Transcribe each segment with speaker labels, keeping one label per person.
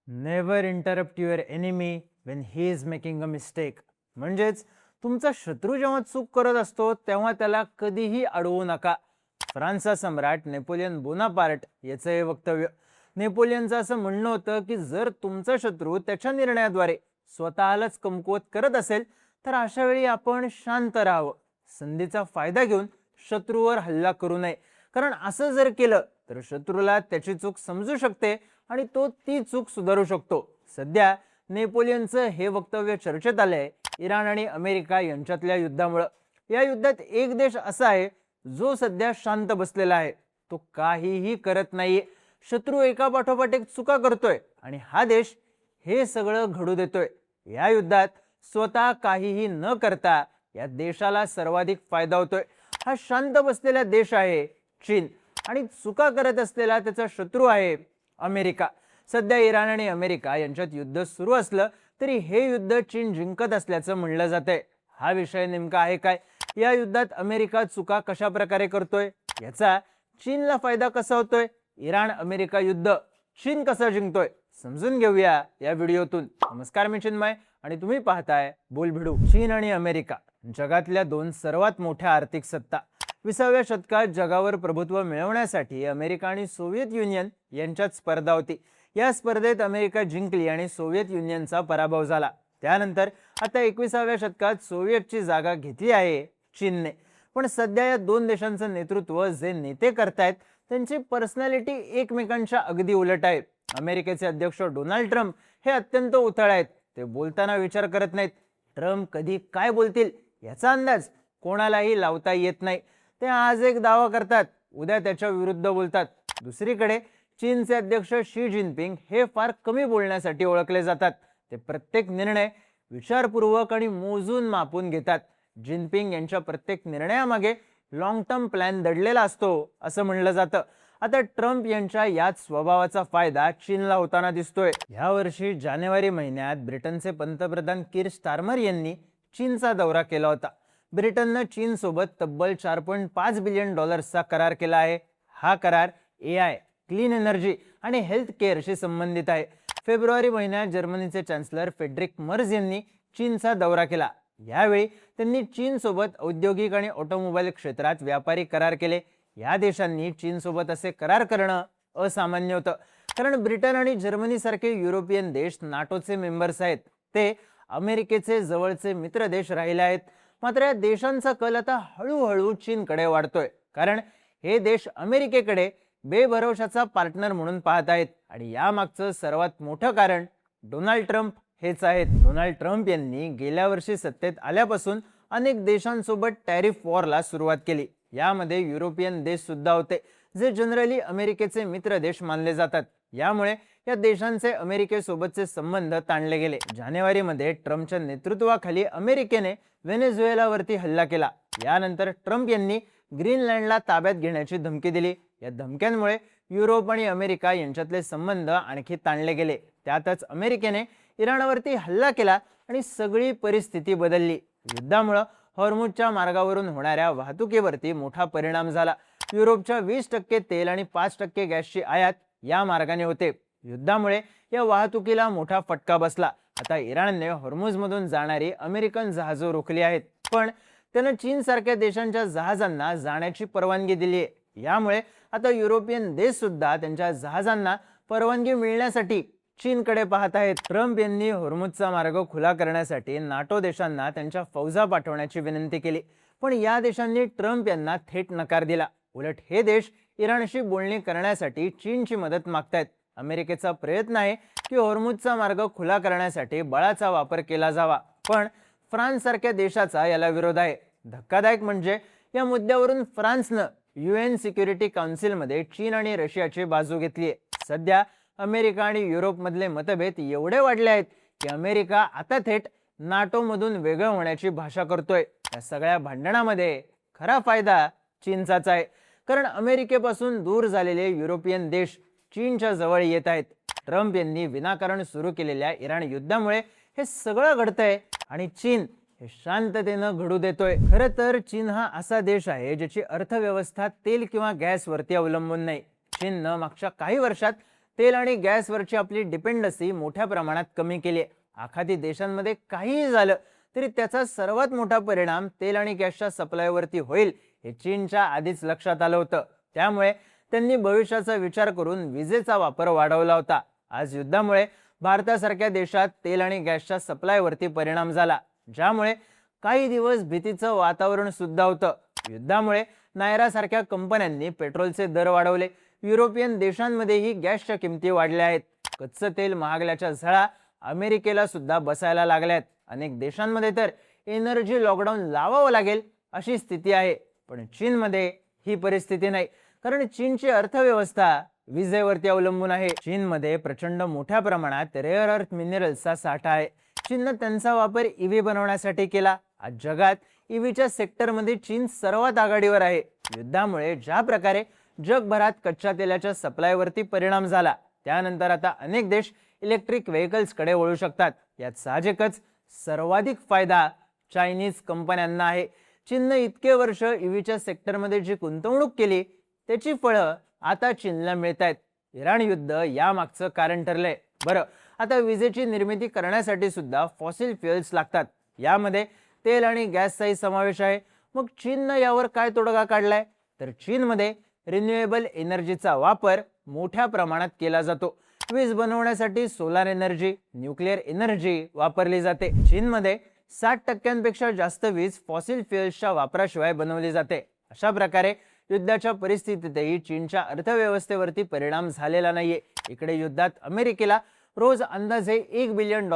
Speaker 1: Never interrupt your enemy when he is making a mistake. म्हणजेच तुमचा शत्रू जेव्हा चूक करत असतो तेव्हा त्याला कधीही अडवू नका. फ्रान्सचा सम्राट नेपोलियन बोनापार्ट याचं हे वक्तव्य. नेपोलियनचं असं म्हणणं होतं की जर तुमचा शत्रू त्याच्या निर्णयाद्वारे स्वतःलाच कमकुवत करत असेल तर अशा वेळी आपण शांत राहावं. संधीचा फायदा घेऊन शत्रूवर हल्ला करू नये, कारण असं जर केलं तर शत्रूला त्याची चूक समजू शकते आणि तो ती चूक सुधारू शकतो. सध्या नेपोलियनचं हे वक्तव्य चर्चेत आलंय इराण आणि अमेरिका यांच्यातल्या युद्धामुळे. या युद्धात एक देश असा आहे जो सध्या शांत बसलेला आहे, तो काहीही करत नाहीये. शत्रू एका पाठोपाठ एक चुका करतोय आणि हा देश हे सगळं घडू देतोय. या युद्धात स्वतः काहीही न करता या देशाला सर्वाधिक फायदा होतोय. हा शांत बसलेला देश आहे चीन आणि चुका करत असलेला त्याचा शत्रू आहे अमेरिका. सध्या इराण आणि अमेरिका यांच्यात युद्ध सुरू असलं तरी हे युद्ध चीन जिंकत असल्याचं म्हणलं जातंय. हा विषय नेमका आहे काय? या युद्धात अमेरिका चुका कशा प्रकारे करतोय? याचा चीनला फायदा कसा होतोय? इराण अमेरिका युद्ध चीन कसं जिंकतोय समजून घेऊया या व्हिडिओतून. नमस्कार, मी चिन्मय आणि तुम्ही पाहताय बोलभिडू. चीन आणि अमेरिका जगातल्या दोन सर्वात मोठ्या आर्थिक सत्ता. 20व्या शतकात जगावर प्रभुत्व मिळवण्यासाठी अमेरिका आणि सोव्हिएत युनियन यांच्यात स्पर्धा होती. या स्पर्धेत अमेरिका जिंकली आणि सोव्हिएत युनियनचा पराभव झाला. त्यानंतर आता 21व्या शतकात सोव्हिएतची जागा घेतली आहे चीनने. पण सध्या या दोन देशांचं नेतृत्व जे नेते करतायत त्यांची पर्सनॅलिटी एकमेकांच्या अगदी उलट आहे. अमेरिकेचे अध्यक्ष डोनाल्ड ट्रम्प हे अत्यंत उथळ आहेत. ते बोलताना विचार करत नाहीत. ट्रम्प कधी काय बोलतील याचा अंदाज कोणालाही लावता येत नाही. ते आज एक दावा करतात, उद्या त्याच्या विरुद्ध बोलतात. दुसरीकडे चीनचे अध्यक्ष शी जिनपिंग हे फार कमी बोलण्यासाठी ओळखले जातात. ते प्रत्येक निर्णय विचारपूर्वक आणि मोजून मापून घेतात. जिनपिंग यांच्या प्रत्येक निर्णयामागे लॉंग टर्म प्लॅन दडलेला असतो असं म्हणलं जातं. आता ट्रम्प यांच्या याच स्वभावाचा फायदा चीनला होताना दिसतोय. या वर्षी जानेवारी महिन्यात ब्रिटनचे पंतप्रधान कीर स्टारमर यांनी चीनचा दौरा केला होता. ब्रिटननं चीन सोबत तब्बल $4.5 बिलियन करार केला आहे. हा करार AI, क्लीन एनर्जी आणि हेल्थ केअरशी संबंधित आहे. फेब्रुवारी महिन्यात जर्मनीचे चान्सलर फेडरिक मर्झ यांनी चीनचा दौरा केला. यावेळी त्यांनी चीन सोबत औद्योगिक आणि ऑटोमोबाईल क्षेत्रात व्यापारी करार केले. या देशांनी चीन सोबत असे करार करणं असामान्य होतं, कारण ब्रिटन आणि जर्मनी सारखे युरोपियन देश नाटोचे मेंबर्स आहेत. ते अमेरिकेचे जवळचे मित्र देश राहिले आहेत. मात्र या देशांचा कल आता हळूहळू चीनकडे वाढतोय, कारण हे देश अमेरिकेकडे बेभरवशाचा पार्टनर म्हणून पाहत आहेत. आणि यामागचं सर्वात मोठं कारण डोनाल्ड ट्रम्प हेच आहेत. डोनाल्ड ट्रम्प यांनी गेल्या वर्षी सत्तेत आल्यापासून अनेक देशांसोबत टॅरिफ वॉरला सुरुवात केली. यामध्ये युरोपियन देश सुद्धा होते, जे जनरली अमेरिकेचे मित्र देश मानले जातात. यामुळे या देशांचे अमेरिकेसोबतचे संबंध ताणले गेले. जानेवारीमध्ये ट्रम्पच्या नेतृत्वाखाली अमेरिकेने व्हेनेझुएलावरती हल्ला केला. यानंतर ट्रम्प यांनी ग्रीनलँडला ताब्यात घेण्याची धमकी दिली. या धमक्यांमुळे युरोप आणि अमेरिका यांच्यातले संबंध आणखी ताणले गेले. त्यातच अमेरिकेने इराणवरती हल्ला केला आणि सगळी परिस्थिती बदलली. युद्धामुळे हॉर्मुझच्या मार्गावरून होणाऱ्या वाहतुकीवरती मोठा परिणाम झाला. युरोपच्या 20% तेल आणि 5% गॅसची आयात या मार्गाने होते. युद्धामुळे या वाहतुकीला मोठा फटका बसला. आता इराणने हॉर्मुझमधून जाणारी अमेरिकन जहाजं रोखली आहेत, पण त्यानं चीन सारख्या देशांच्या जहाजांना जाण्याची परवानगी दिली आहे. यामुळे आता युरोपियन देश सुद्धा त्यांच्या जहाजांना परवानगी मिळण्यासाठी चीनकडे पाहत आहेत. ट्रम्प यांनी हॉर्मुझचा मार्ग खुला करण्यासाठी नाटो देशांना त्यांच्या फौजा पाठवण्याची विनंती केली, पण या देशांनी ट्रम्प यांना थेट नकार दिला. उलट हे देश इराणशी बोलणी करण्यासाठी चीनची मदत मागतायत. अमेरिकेचा प्रयत्न आहे की हॉर्मुझचा मार्ग खुला करण्यासाठी बळाचा वापर केला जावा, पण फ्रान्स सारख्या देशाचा याला विरोध आहे. धक्कादायक म्हणजे या मुद्द्यावरून फ्रान्सनं UN सिक्युरिटी काउन्सिलमध्ये चीन आणि रशियाची बाजू घेतली आहे. सध्या अमेरिका आणि युरोपमधले मतभेद एवढे वाढले आहेत की अमेरिका आता थेट नाटोमधून वेगळं होण्याची भाषा करतोय. या सगळ्या भांडणामध्ये खरा फायदा चीनचाच आहे, कारण अमेरिकेपासून दूर झालेले युरोपियन देश चीनच्या जवळ येत आहेत. ट्रम्प यांनी विनाकारण सुरू केलेल्या इराण युद्धामुळे हे सगळं घडतंय आणि चीन हे शांततेनं घडू देतोय. खरं तर चीन हा असा देश आहे ज्याची अर्थव्यवस्था तेल किंवा गॅसवरती अवलंबून नाही. चीननं मागच्या काही वर्षात तेल आणि गॅसवरची आपली डिपेंडन्सी मोठ्या प्रमाणात कमी केली आहे. आखाती देशांमध्ये काहीही झालं तरी त्याचा सर्वात मोठा परिणाम तेल आणि गॅसच्या सप्लायवरती होईल हे चीनच्या आधीच लक्षात आलं होतं. त्यामुळे त्यांनी भविष्याचा विचार करून विजेचा वापर वाढवला होता. आज युद्धामुळे भारतासारख्या देशात तेल आणि गॅसच्या सप्लायवरती परिणाम झाला, ज्यामुळे काही दिवस भीतीचं वातावरण सुद्धा होतं. युद्धामुळे नायरासारख्या कंपन्यांनी पेट्रोलचे दर वाढवले. युरोपियन देशांमध्येही गॅसच्या किमती वाढल्या आहेत. कच्चं तेल महागल्याच्या झळा अमेरिकेला सुद्धा बसायला लागल्यात. अनेक देशांमध्ये तर एनर्जी लॉकडाऊन लावावं लागेल अशी स्थिती आहे. पण चीनमध्ये ही परिस्थिती नाही, कारण चीनची अर्थव्यवस्था विजेवरती अवलंबून आहे. चीनमध्ये प्रचंड मोठ्या प्रमाणात रेअर अर्थ मिनरल्सचा साठा आहे. चीननं त्यांचा वापर ईव्ही बनवण्यासाठी केला. आज जगात ईव्हीच्या सेक्टरमध्ये चीन सर्वात आघाडीवर आहे. युद्धामुळे ज्या प्रकारे जगभरात कच्च्या तेलाच्या सप्लायवरती परिणाम झाला, त्यानंतर आता अनेक देश इलेक्ट्रिक व्हेकल्सकडे वळू शकतात. यात साहजिकच सर्वाधिक फायदा चायनीज कंपन्यांना आहे. चीननं इतके वर्ष ईव्हीच्या सेक्टरमध्ये जी गुंतवणूक केली त्याची फळं आता चीनला मिळत आहेत. इराण युद्ध यामागचं कारण ठरलंय. बरं, आता विजेची निर्मिती करण्यासाठी सुद्धा फॉसिल फ्युएल्स लागतात. यामध्ये तेल आणि गॅसचाही समावेश आहे. मग चीननं यावर काय तोडगा काढलाय? तर चीनमध्ये रिन्युएबल एनर्जीचा वापर मोठ्या प्रमाणात केला जातो. वीज बनवण्यासाठी सोलार एनर्जी, न्यूक्लिअर एनर्जी वापरली जाते. चीनमध्ये 60% जास्त वीज फॉसिल फ्युएल्सच्या वापराशिवाय बनवली जाते. अशा प्रकारे युद्धाच्या परिस्थितीतही चीनच्या अर्थव्यवस्थेवरती परिणाम झालेला नाहीये. इकडे युद्धात अमेरिकेला रोज अंदाजे $1 बिलियन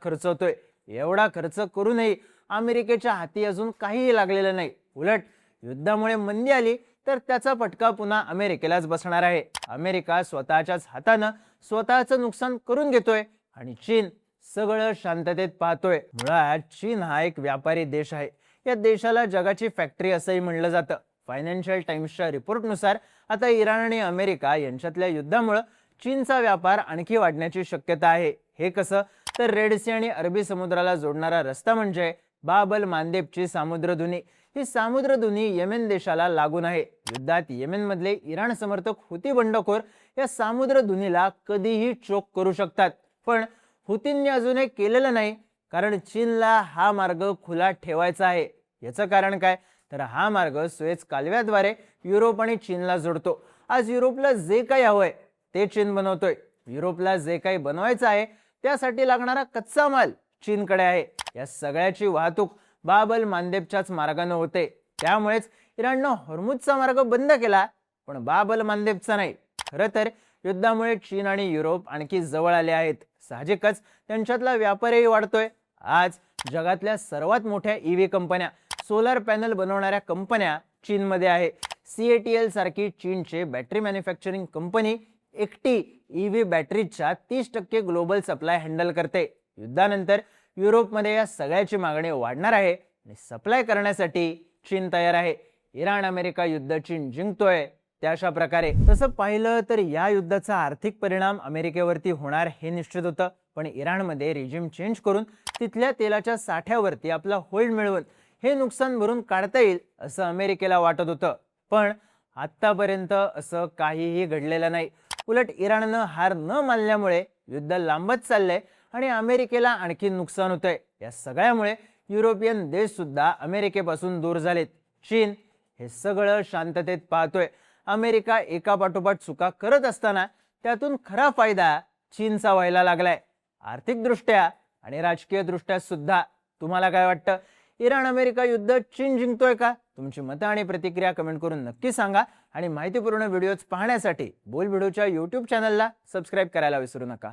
Speaker 1: खर्च होतोय. एवढा खर्च करूनही अमेरिकेच्या हाती अजून काहीही लागलेलं नाही. उलट युद्धामुळे मंदी आली तर त्याचा फटका पुन्हा अमेरिकेलाच बसणार आहे. अमेरिका स्वतःच्याच हातानं स्वतःचं नुकसान करून घेतोय आणि चीन सगळं शांततेत पाहतोय. मुळात चीन हा एक व्यापारी देश आहे. या देशाला जगाची फॅक्टरी असंही म्हणलं जातं. फायनान्शियल टाइम्सच्या रिपोर्टनुसार आता इराण आणि अमेरिका यांच्यातल्या युद्धामुळे चीनचा व्यापार आणखी वाढण्याची शक्यता आहे. हे कसं? तर रेड सी आणि अरबी समुद्राला जोडणारा रस्ता म्हणजे बाब अल मांदेबची सामुद्रधुनी. ही सामुद्रधुनी येमेन देशाला लागून आहे. युद्धात येमेनमधले इराण समर्थक हुती बंडखोर या सामुद्रधुनीला कधीही चोक करू शकतात. पण हुतींनी अजून हे केलेलं नाही, कारण चीनला हा मार्ग खुला ठेवायचा आहे. याचं कारण काय? तर हा मार्ग सुएझ कालव्याद्वारे युरोप आणि चीनला जोडतो. आज युरोपला जे काही हवंय ते चीन बनवतोय. युरोपला जे काही बनवायचं आहे त्यासाठी लागणारा कच्चा माल चीनकडे आहे. या सगळ्याची वाहतूक बाब अल मांदेबच्याच मार्गाने होते. त्यामुळेच इराणनं हॉर्मुझचा मार्ग बंद केला, पण बाब अल मांदेबचा नाही. खरं तर युद्धामुळे चीन आणि युरोप आणखी जवळ आले आहेत. साहजिकच त्यांच्यातला व्यापारही वाढतोय. आज जगातल्या सर्वात मोठ्या ईव्ही कंपन्या, सोलर पॅनल बनवणाऱ्या कंपन्या चीनमध्ये आहे. CATL सारखी चीनची बॅटरी मॅन्युफॅक्चरिंग कंपनी एकटी ईव्ही बॅटरीच्या 30% ग्लोबल सप्लाय हँडल करते. युद्धानंतर युरोपमध्ये या सगळ्याची मागणी वाढणार आहे आणि सप्लाय करण्यासाठी चीन तयार आहे. इराण अमेरिका युद्ध चीन जिंकतोय त्याशा प्रकारे. तसं पाहिलं तर या युद्धाचा आर्थिक परिणाम अमेरिकेवरती होणार हे निश्चित होतं. पण इराणमध्ये रेजिम चेंज करून तिथल्या तेलाच्या साठ्यावरती आपला होल्ड मिळवून हे नुकसान भरून काढता येईल असं अमेरिकेला वाटत होतं. पण आतापर्यंत असं काहीही घडलेलं नाही. उलट इराणनं हार न मानल्यामुळे युद्ध लांबत चाललंय आणि अमेरिकेला आणखी नुकसान होतंय. या सगळ्यामुळे युरोपियन देश सुद्धा अमेरिकेपासून दूर झालेत. चीन हे सगळं शांततेत पाहतोय. अमेरिका एकापाठोपाठ चुका करत असताना त्यातून खरा फायदा चीनचा व्हायला लागलाय, आर्थिकदृष्ट्या आणि राजकीय दृष्ट्या सुद्धा. तुम्हाला काय वाटतं? इराण अमेरिका युद्ध चीन जिंकतोय का? तुमची मतं आणि प्रतिक्रिया कमेंट करून नक्की सांगा. आणि माहितीपूर्ण व्हिडिओज पाहण्यासाठी बोल व्हिडिओच्या YouTube चॅनलला सबस्क्राईब करायला विसरू नका.